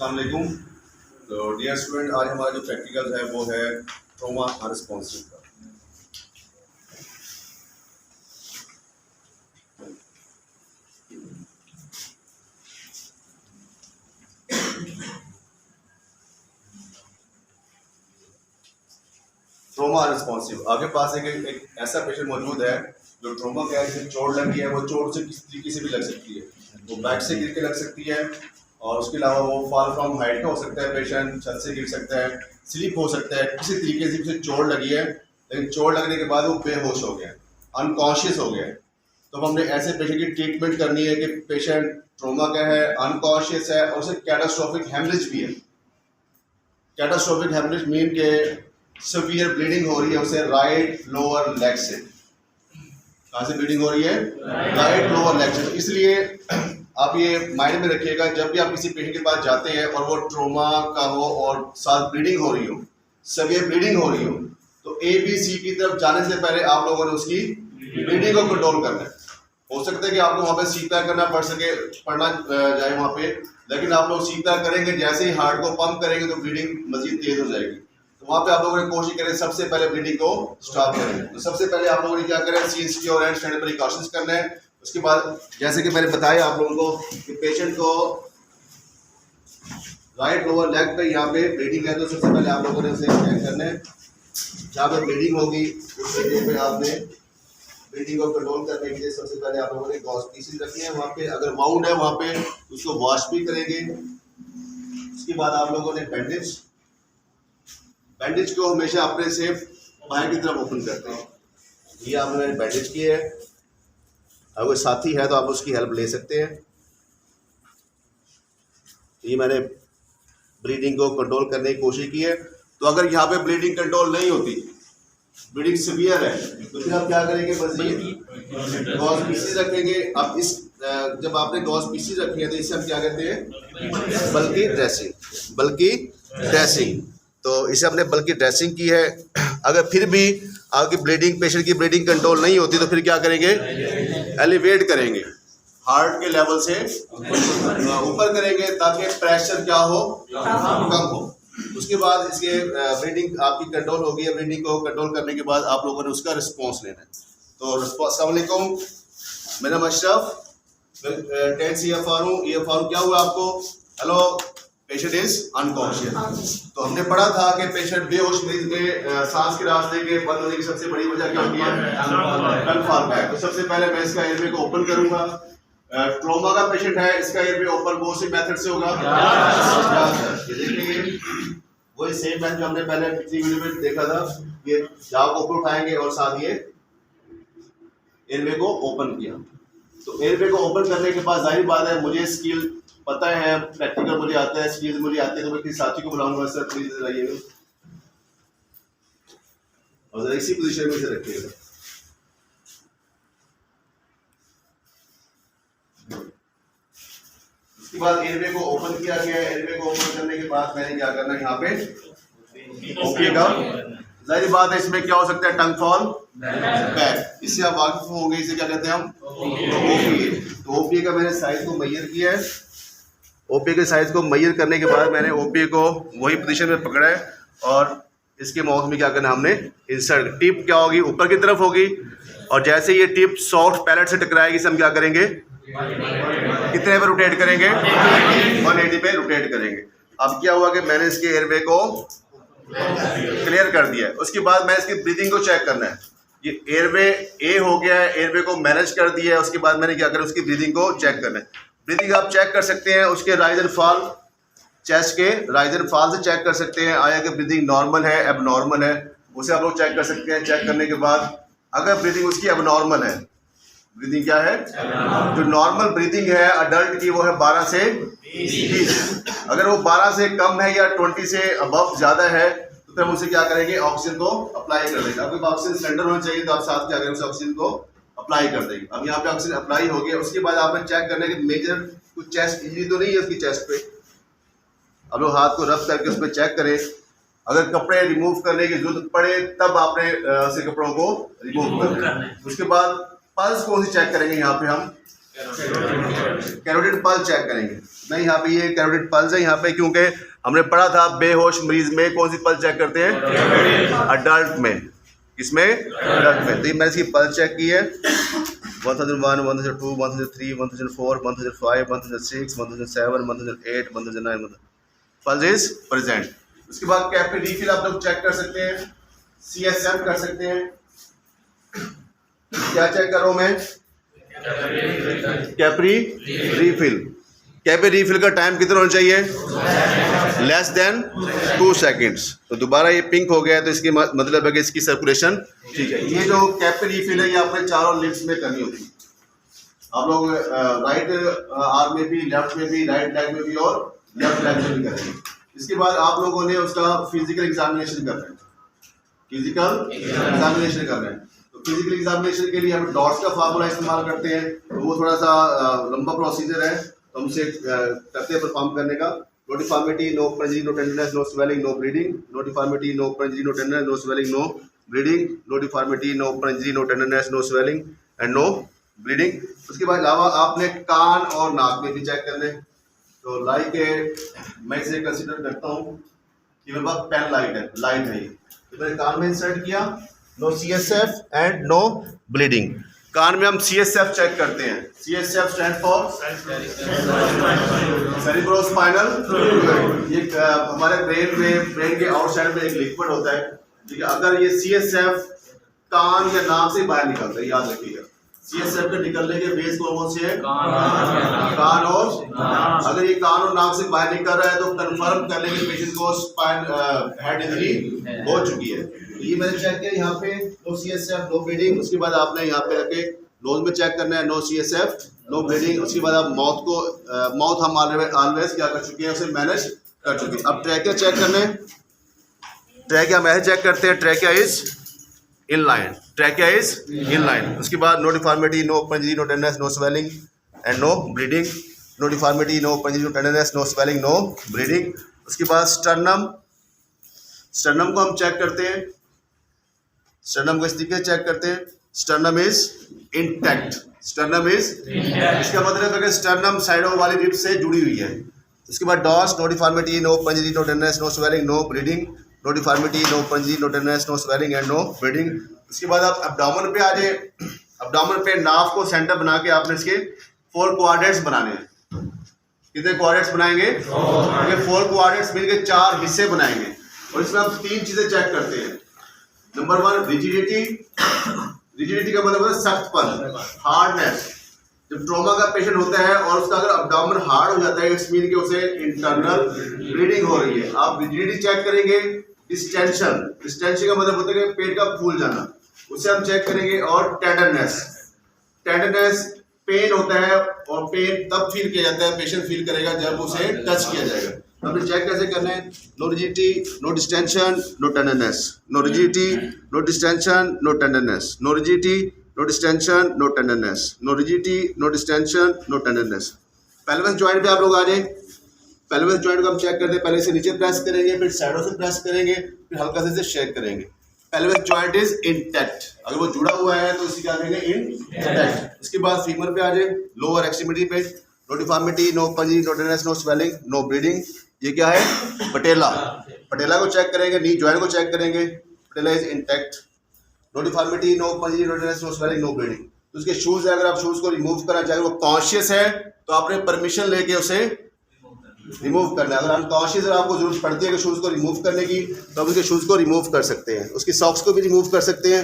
अस्सलाम वालेकुम। तो डियर स्टूडेंट, आज हमारा जो प्रैक्टिकल है वो है ट्रॉमा अनरिस्पॉन्सिव का। ट्रॉमा अनरिस्पॉन्सिव, आपके पास एक ऐसा पेशेंट मौजूद है जो ट्रॉमा क्या है, जिसे चोट लगी है। वो चोट से किसी तरीके से भी लग सकती है, वो बैक से गिर के लग सकती है, और उसके अलावा वो फॉल फ्रॉम हाइट का हो सकता है, पेशेंट छत से गिर सकता है, स्लिप हो सकता है, किसी तरीके से उसे चोट लगी है। लेकिन चोट लगने के बाद वो बेहोश हो गया, अनकॉन्शियस हो गया। तो अब हमने ऐसे पेशेंट की ट्रीटमेंट करनी है कि पेशेंट ट्रॉमा का है, अनकॉन्शियस है, और उसे कैटास्ट्रोफिक हेमरेज भी है। कैटास्ट्रोफिक हेमरेज मीन के सीवियर ब्लीडिंग हो रही है उसे राइट लोअर लेग से। कहाँ से ब्लीडिंग हो रही है? राइट लोअर लेग से। तो इसलिए आप ये माइंड में रखिएगा, जब भी आप किसी पेशेंट के पास जाते हैं और वो ट्रॉमा का हो और साथ ब्लीडिंग हो रही हो, सीवियर ब्लीडिंग हो रही हो, तो ABC की तरफ जाने से पहले आप लोगों ने उसकी ब्लीडिंग को कंट्रोल करना है। हो सकता है कि आपको वहाँ पे सीपीआर करना पड़ना जाए वहाँ पे, लेकिन आप लोग सीपीआर करेंगे, जैसे ही हार्ट को पंप करेंगे तो ब्लीडिंग मजीद तेज हो जाएगी। तो वहाँ पे आप लोगों ने कोशिश करें सबसे पहले ब्लीडिंग को स्टॉप करें। तो सबसे पहले आप लोगों ने क्या करें, CSK एंड स्टैंडर्ड प्रिकॉशंस करना है। उसके बाद जैसे कि मैंने बताया आप लोगों को कि पेशेंट को राइट लोअर लेग पे यहाँ पे ब्लीडिंग है, तो सबसे पहले आप लोगों ने उसे चेक करना है। जहाँ पे ब्लीडिंग होगी उस जगह पे आपने ब्लीडिंग को कंट्रोल करने के लिए सबसे पहले आप लोगों ने गॉज पीसेस रखी है। वहाँ पे अगर वाउंड है वहाँ पे उसको वॉश भी करेंगे। उसके बाद आप लोगों ने बैंडेज को हमेशा अपने से बाएं की तरफ ओपन करते हैं। ये आपने बैंडेज की है, अगर कोई साथी है तो आप उसकी हेल्प ले सकते हैं। ये मैंने ब्लीडिंग को कंट्रोल करने की कोशिश की है। तो अगर यहाँ पे ब्लीडिंग कंट्रोल नहीं होती, ब्लीडिंग सीवियर है, तो फिर आप क्या करेंगे, बस ये गॉज पीसेस रखेंगे। अब इस जब आपने गॉज पीसेस रखे हैं तो इसे हम क्या कहते हैं, बल्कि ड्रेसिंग। तो इसे हमने बल्कि ड्रेसिंग की है। अगर फिर भी आपकी ब्लीडिंग, पेशेंट की ब्लीडिंग कंट्रोल नहीं होती, तो फिर क्या करेंगे, एलिवेट करेंगे, हार्ट के लेवल से ऊपर करेंगे ताकि प्रेशर क्या हो, कम हो। उसके बाद इसके ब्लीडिंग आपकी कंट्रोल होगी। ब्लीडिंग को कंट्रोल करने के बाद आप लोगों ने उसका रिस्पॉन्स लेना है। तो अस्सलाम वालेकुम, मेरा नाम अशरफ, 10 EFR हूँ। EFR क्या हुआ आपको? Hello, patient is unconscious. तो हमने पढ़ा था कि पेशेंट बेहोश मरीज में सांस के रास्ते के बंद होने की सबसे बड़ी वजह क्या होती है? टंग फॉल है। तो सबसे पहले मैं इसका एयरवे को ओपन करूंगा। ट्रॉमा का पेशेंट है, इसका एयरवे ओपन कौन से मेथड से होगा? ये देखिए, वही सेम मेथड जो हमने पहले पिछली वीडियो में देखा था। ये जाग ऊपर उठाएंगे और साथ ये एयरवे को ओपन किया। तो एयरवे को ओपन करने के बाद जाहिर बात है, मुझे स्किल पता है, प्रैक्टिकल मुझे आता है, स्किल्स मुझे आते हैं, तो मैं किसी साथी को बुलाऊंगा, सर प्लीज आइएगा और जरा इसी पोजीशन में से रखिएगा। उसके बाद एयरवे को ओपन किया गया है। एयरवे को ओपन करने के बाद मैंने क्या करना है, यहाँ पे ओपिएगा। जाहिर बात है, इसमें क्या हो सकता है, टंग फॉल बैक। इससे आप वाकिफ होंगे, इसे क्या कहते हैं हम, ओपीए। तो ओपीए का मैंने साइज को मेजर किया है। ओपीए के साइज को मेजर करने के बाद मैंने ओपीए को वही पोजीशन में पकड़ा है और इसके माउथ में क्या करना है, हमने इंसर्ट। टिप क्या होगी, ऊपर की तरफ होगी, और जैसे ये टिप सॉफ्ट पैलेट से टकराएगी, इसे हम क्या करेंगे, कितने पे रोटेट करेंगे, 180 पे रोटेट करेंगे। अब क्या हुआ कि मैंने इसके एयरवे को क्लियर कर दिया है। उसके बाद मैं इसकी ब्रीदिंग को चेक करना है। ये एयरवे ए हो गया है, एयरवे को मैनेज कर दिया है। उसके बाद मैंने क्या करना है, उसकी ब्रीदिंग को चेक करना है। ब्रीदिंग आप चेक कर सकते हैं, उसके राइज एंड फॉल, चेस्ट के राइज एंड फॉल से चेक कर सकते हैं। आया कि ब्रीदिंग नॉर्मल है, एबनॉर्मल है, उसे आप लोग चेक कर सकते हैं। चेक करने के बाद अगर ब्रीदिंग उसकी एबनॉर्मल है, ब्रीदिंग क्या है, जो नॉर्मल ब्रीदिंग है अडल्ट की, वो है 12 से 20। अगर वो 12 से कम है या 20 से अबव ज्यादा है, तो फिर हम उसे क्या करेंगे, ऑक्सीजन को अप्लाई कर देंगे। आपके पास ऑक्सीजन सिलेंडर होना चाहिए, तो आप साथ क्या करेंगे, ऑक्सीजन को अप्लाई कर देंगे। अब यहाँ पे ऑक्सीजन अप्लाई हो गया। उसके बाद आपने चेक करना है कि मेजर कुछ चेस्ट इंजरी तो नहीं है उसकी चेस्ट पे। अब लोग हाथ को रब करके उस पर चेक करें। अगर कपड़े रिमूव करने की जरूरत पड़े तब आपने से कपड़ों को रिमूव करना है। उसके बाद पल्स कौन सी चेक करेंगे, यहाँ पे हम कैरोटिड पल्स चेक करेंगे। नहीं, यहाँ पे ये कैरोटिड पल्स है यहाँ पे, क्योंकि हमने पढ़ा था बेहोश मरीज में कौन सी पल्स चेक करते हैं, अडल्ट में। किसमें? अडल्ट में। तो ये मैंने इसकी पल्स चेक की है 1001, 1002, 1003, 1004, 1005, 1006, 1007, 1008, 1009 पल्स इज प्रेजेंट। उसके बाद कैपरी रीफिल आप लोग चेक कर सकते हैं, CSF कर सकते हैं। क्या चेक करो मैं? Capri refill. कैपरी रीफिल का टाइम कितना होना चाहिए? Less than 2 seconds. तो दोबारा ये पिंक हो गया है, तो इसकी मतलब है कि इसकी सर्कुलेशन ठीक है। ये जो कैपरी रीफिल है ये आपने चारों लिप्स में करनी होती है। आप लोग राइट आर्म में भी, लेफ्ट में भी, राइट लेग में भी और लेफ्ट लेग में भी करेंगे। इसके बाद आप लोगों ने उसका फिजिकल एग्जामिनेशन करना है। फिजिकल एग्जामिनेशन करना है, तो फिजिकल एग्जामिनेशन के लिए हम डॉट्स का फार्मूला इस्तेमाल करते हैं। तो वो थोड़ा सा लंबा प्रोसीजर है, तो हमसे करते हैं परफॉर्म करने का। No deformity, no open injury, no tenderness, no swelling, no bleeding. No deformity, no open injury, no tenderness, no swelling, no bleeding. No deformity, no open injury, no tenderness, no swelling and no bleeding. उसके बाद अलावा आपने कान और नाक में भी check करने। तो लाइक मैं इसे कंसिडर करता हूँ कि मेरे पास पेन लाइट है ये, तो मैंने कान में इंसर्ट किया। No CSF and no bleeding. कान में हम CSF चेक करते हैं। CSF stand for cerebrospinal fluid. ये हमारे ब्रेन के आउटसाइड में एक लिक्विड होता है, ठीक है। अगर ये CSF कान या नाक से बाहर निकलता है, याद रखिएगा, CSF के निकलने के बेस कौन से है? कान और नाक। अगर ये कान और नाक से बाहर निकल रहा है तो कंफर्म कर लेंगे पेशेंट को स्पाइन हेड इंजरी हो चुकी है। ये मैंने चेक किया यहाँ पे, नो CSF, नो ब्लीडिंग। उसके बाद आपने यहाँ पे रखे नोज में चेक करना है, नो CSF, नो ब्लीडिंग। उसके बाद आप माउथ हम ऑलवेज क्या कर चुके हैं, उसे मैनेज कर चुके हैं। अब ट्रैकिया चेक करने। ट्रैकिया हम ऐसे चेक करते हैं, trachea is in line, trachea is in line. उसके बाद no deformity, no open injury, no tenderness, no swelling and no bleeding. No deformity, no open injury, no tenderness, no swelling, no bleeding. उसके बाद sternum को हम check करते हैं। Sternum को इस तरीके से चेक करते हैं, sternum is intact. Sternum is, इसका मतलब है कि स्टर्नम साइडों वाली रिब से जुड़ी हुई है। उसके बाद डॉस, no deformity, no open injury, no tenderness, no swelling, no bleeding. No deformity, no open injury, no tenderness, no swelling and no bleeding. उसके बाद आप एब्डोमेन पे आ जाए। एब्डोमेन पे नाफ को सेंटर बना के आपने इसके 4 क्वाड्रेंट्स बनाने हैं। कितने क्वाड्रेंट्स बनाएंगे? 4 क्वाड्रेंट्स मिलकर 4 हिस्से बनाएंगे। और इसमें हम 3 चीजें चेक करते हैं। Number 1 rigidity. रिजिडिटी का मतलब है सख्तपन, हार्डनेस। जब ट्रॉमा का पेशेंट होता है और उसका अगर एब्डोमेन हार्ड हो जाता है, इट्स मीन कि उसे इंटरनल ब्लीडिंग हो रही है। आप रिजिडिटी चेक करेंगे। डिस्टेंशन, डिस्टेंशन का मतलब होता है कि पेट का फूल जाना, उसे हम चेक करेंगे। और टेंडरनेस, टेंडरनेस पेन होता है और पेन तब फील किया जाता है, पेशेंट फील करेगा जब उसे टच किया जाएगा। हमने चेक कैसे करना है? No rigidity, no distension, no tenderness. No rigidity, no distension, no tenderness. No rigidity, no distension, no tenderness. No rigidity, no distension, no tenderness. Pelvis joint पे आप लोग आ जाए। पेल्विस जॉइंट को हम चेक करते हैं, पहले से नीचे प्रेस करेंगे, फिर साइडों से प्रेस करेंगे, फिर हल्का से शेक करेंगे। Pelvis joint is intact. अगर वो जुड़ा हुआ है तो इसी क्या कहेंगे? इंटैक्ट। इसके बाद फीमर पे आ जाए, लोअर एक्सट्रीमिटी पे। No deformity, no open injury, no tenderness, no swelling, no bleeding. ये क्या है? पटेला। पटेला को चेक करेंगे, नी जॉइंट को चेक करेंगे, patella is intact. No deformity, no open injury, no tenderness, no swelling, no bleeding. तो उसके शूज है, अगर आप शूज को रिमूव करना चाहें, वो कॉन्शियस है तो आपने परमिशन लेके उसे रिमूव करना है। अगर अनकॉन्शियस है, आपको जरूरत पड़ती है कि शूज को रिमूव करने की, तो आप उसके शूज को रिमूव कर सकते हैं। उसकी सॉक्स को भी रिमूव कर सकते हैं।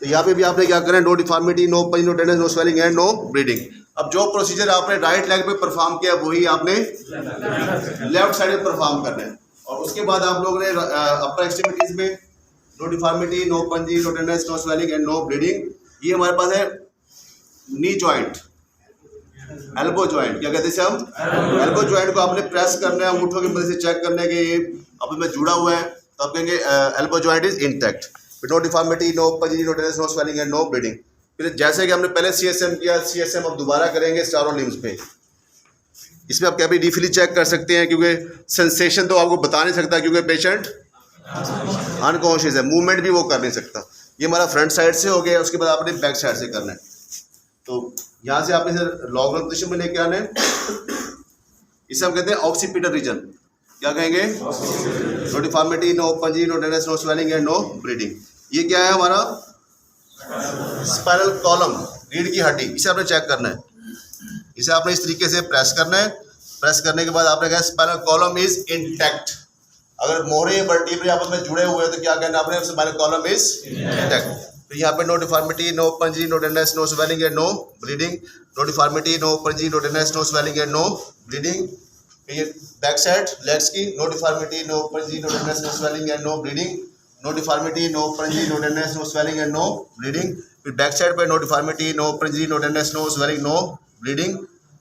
तो यहाँ पे भी आपने क्या करना है? No deformity, no open, no tenderness, no swelling and no bleeding. अब जो प्रोसीजर आपने राइट लेग पे परफॉर्म किया वही आपने लेफ्ट साइड पे परफॉर्म करना है। और उसके बाद आप लोगों ने अपर एक्सट्रीमिटीज में no deformity, no open, no tenderness, no swelling and no bleeding. ये हमारे पास है नी जॉइंट, एल्बो जॉइंट। क्या कहते हैं हम? एल्बो जॉइंट को आपने प्रेस करना है, अंगूठों की मदद से चेक करना है कि ये अब में जुड़ा हुआ है, तो आप कहेंगे elbow joint is intact. No deformity, no open, no tenderness, no swelling and no bleeding. फिर जैसे कि हमने पहले CSM किया, CSM अब दोबारा करेंगे चारों लिम्स पे। इसमें आप कैपरी रीफिल चेक कर सकते हैं, क्योंकि सेंसेशन तो आपको बता नहीं सकता, क्योंकि पेशेंट अनकॉन्शियस है, मूवमेंट भी वो कर नहीं सकता। ये हमारा फ्रंट साइड से हो गया, उसके बाद आपने बैक साइड से करना है। तो यहाँ से आपने लॉन्ग रन पोजीशन में लेके आना है। इसे हम कहते हैं ऑक्सीपिटल रीजन। क्या कहेंगे? नो डिफॉर्मिटी, नो ओपन जी, no tenderness, no swelling and no bleeding. ये क्या है हमारा स्पाइनल कॉलम, रीढ़ की हड्डी। इसे आपने चेक करना है। इसे आपने इस तरीके से प्रेस करना है। प्रेस करने के बाद आपने कहा स्पाइनल कॉलम इज इंटैक्ट। अगर मोहरे वर्टिब्रे आपस में जुड़े हुए हैं तो क्या कहना आपने? Spinal column is intact. तो यहाँ पे नो डिफॉर्मिटी, नो ओपन जी, no tenderness, no swelling and no bleeding. No deformity, no open जी, no tenderness, no swelling and no bleeding. ये बैक साइड लेग्स की नो डिफॉर्मिटी, नो ओपन जी, no tenderness, no swelling and no bleeding. No deformity, no open जी, no tenderness, no swelling and no bleeding. फिर back side पे no deformity, no open जी, no tenderness, no swelling, no bleeding.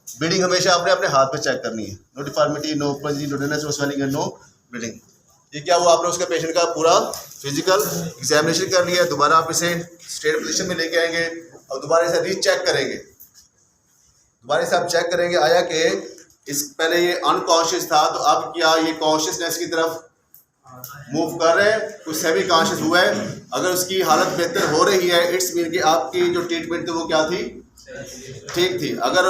Bleeding हमेशा आपने अपने हाथ पे check करनी है। नो डिफॉर्मिटी, नो ओपन जी, no tenderness, no swelling and no bleeding. ये क्या हुआ? आपने उसके पेशेंट का पूरा फिजिकल एग्जामिनेशन कर लिया। दोबारा आप इसे स्ट्रेट पोजीशन में लेके आएंगे और दोबारा इसे रीचेक करेंगे। दोबारा इसे आप चेक करेंगे आया कि इस पहले ये अनकॉन्शियस था तो अब क्या ये कॉन्शियसनेस की तरफ मूव कर रहे हैं, कुछ सेमी कॉन्शियस हुआ है। अगर उसकी हालत बेहतर हो रही है इट्स मीन कि आपकी जो ट्रीटमेंट थी वो क्या थी? ठीक थी। अगर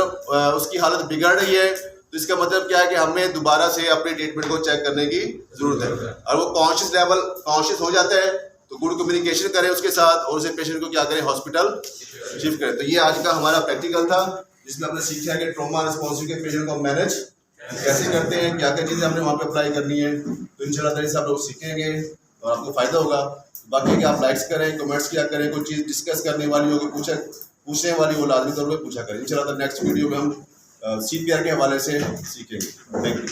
उसकी हालत बिगड़ रही है तो इसका मतलब क्या है कि हमें दोबारा से अपने ट्रीटमेंट को चेक करने की जरूरत है। और वो कॉन्शियस हो जाता है तो गुड कम्युनिकेशन करें उसके साथ और उसे पेशेंट को क्या करें? हॉस्पिटल शिफ्ट करें। तो ये आज का हमारा प्रैक्टिकल था जिसमें हमने सीखा है कि ट्रॉमा रिस्पॉन्सिव के पेशेंट को मैनेज कैसे करते हैं, क्या क्या चीज़ें हमने वहाँ पे अप्लाई करनी है। तो इंशाल्लाह ताला से आप लोग सीखेंगे और आपको फ़ायदा होगा। बाकी कि आप लाइक्स करें, कमेंट्स किया करें, कोई चीज़ डिस्कस करने वाली होगी, पूछने वाली वो लाजमी तौर पर पूछा करें। इंशाल्लाह नेक्स्ट वीडियो में हम CPR के हवाले से सीखेंगे। Thank you.